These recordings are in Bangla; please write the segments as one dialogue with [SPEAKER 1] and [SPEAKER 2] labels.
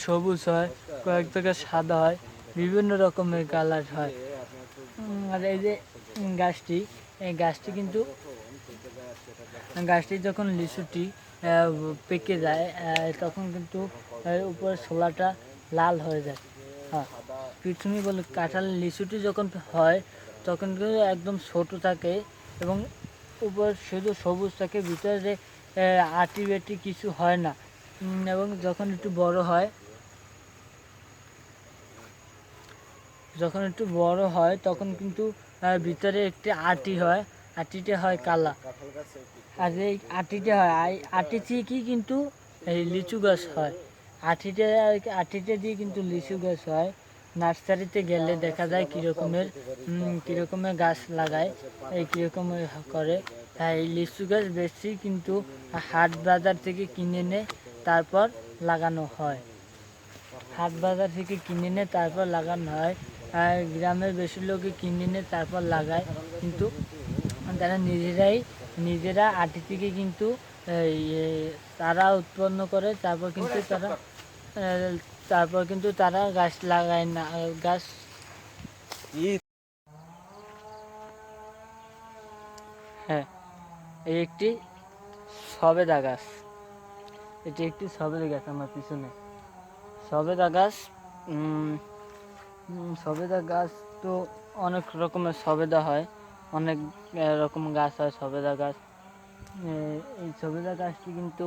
[SPEAKER 1] সবুজ হয়, কয়েক জায়গায় সাদা হয়, বিভিন্ন রকমের কালার হয়। আর এই যে গাছটি, এই গাছটি যখন লিচুটি পেকে যায় তখন কিন্তু উপরের ছোলাটা লাল হয়ে যায়। হ্যাঁ, তুমি বলে কাঁঠাল লিচুটি যখন হয় তখন কিন্তু একদম ছোট থাকে এবং উপর শুধু সবুজ থাকে, ভিতরে আটি বেটি কিছু হয় না। এবং যখন একটু বড় হয় তখন কিন্তু ভিতরে একটি আটি হয়, আটিটা হয় কালা। আর এই আটিটা হয়, আটি থেকেই কিন্তু এই লিচু গাছ হয়। আটিটা দিয়ে কিন্তু লিচু গাছ হয়। নার্সারিতে গেলে দেখা যায় কীরকমের গাছ লাগায়, এই কীরকমের করে। হ্যাঁ, এই লিচু গাছ বেশি কিন্তু হাট বাজার থেকে কিনে এনে তারপর লাগানো হয়। হাট বাজার থেকে কিনে এনে তারপর লাগানো হয়। গ্রামের বেশি লোকই কিনে এনে তারপর লাগায়, কিন্তু তারা নিজেরা আটি থেকে কিন্তু তারা উৎপন্ন করে, তারপর কিন্তু তারা গাছ লাগায় না। গাছ হ্যাঁ, এই একটি সবেদা গাছ, আমার পিছনে সবেদা গাছ। সবেদা গাছ তো অনেক রকমের সবেদা হয়, অনেক রকম গাছ হয় সবেদা গাছ। এই সবেদা গাছটি কিন্তু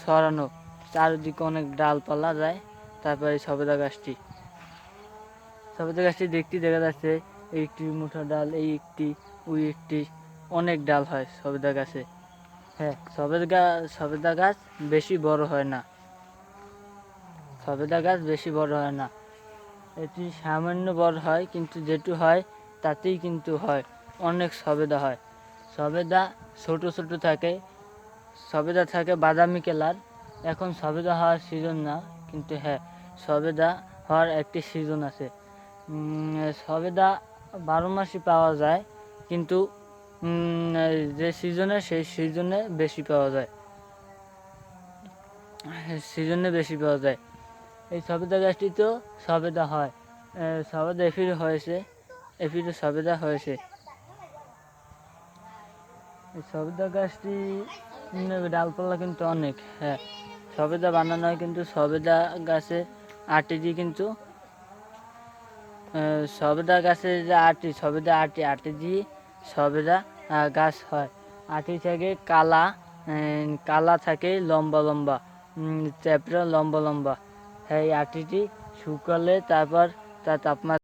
[SPEAKER 1] সরানো, চারিদিকে অনেক ডালপালা যায়। তারপরে এই সবেদা গাছটি দেখতে দেখা যাচ্ছে একটি মোটা ডাল, ওই একটি অনেক ডাল হয় সবেদা গাছে। হ্যাঁ, সবেদা গাছ বেশি বড় হয় না। এটি সামান্য বড় হয়, কিন্তু যেটু হয় তাতেই কিন্তু হয় অনেক সবেদা হয়। সবেদা ছোট থাকে বাদামি কালার। এখন সবেদা হওয়ার সিজন না, কিন্তু হ্যাঁ, সবেদা হওয়ার একটি সিজন আছে। সবেদা 12 মাসই পাওয়া যায়, কিন্তু যে সিজনে সেই সিজনে বেশি পাওয়া যায়। এই সবেদা গাছটিতেও সবেদা হয়, সবেদা এফিরও সবেদা হয়েছে। এই সবেদা গাছটি ডালপালা কিন্তু অনেক। হ্যাঁ, সবেদা বানানো হয়, কিন্তু সবেদা গাছের আটি দিয়ে কিন্তু সবেদা গাছের যে আটি দিয়ে সবেদা গাছ হয়। আটি থেকে কালা থাকে, লম্বা চ্যাপড়া লম্বা। হ্যাঁ, এই আটিটি শুকালে তারপর তার তাপমাত্রা